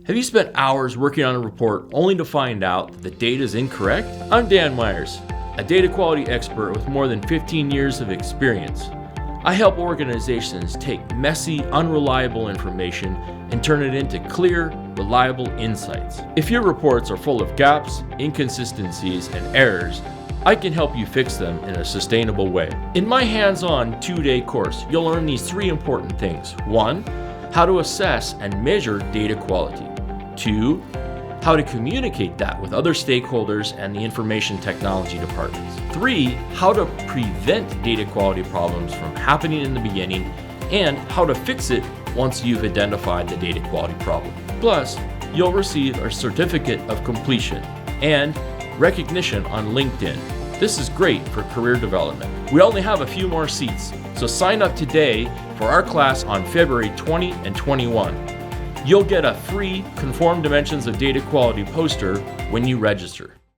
Have you spent hours working on a report only to find out that the data is incorrect? I'm Dan Myers, a data quality expert with more than 15 years of experience. I help organizations take messy, unreliable information and turn it into clear, reliable insights. If your reports are full of gaps, inconsistencies, and errors, I can help you fix them in a sustainable way. In my hands-on 2-day course, you'll learn these 3 important things. 1, how to assess and measure data quality. 2, how to communicate that with other stakeholders and the information technology departments. 3, how to prevent data quality problems from happening in the beginning and how to fix it once you've identified the data quality problem. Plus, you'll receive a certificate of completion and recognition on LinkedIn. This is great for career development. We only have a few more seats, so sign up today for our class on February 20 and 21. You'll get a free Conformed Dimensions of Data Quality poster when you register.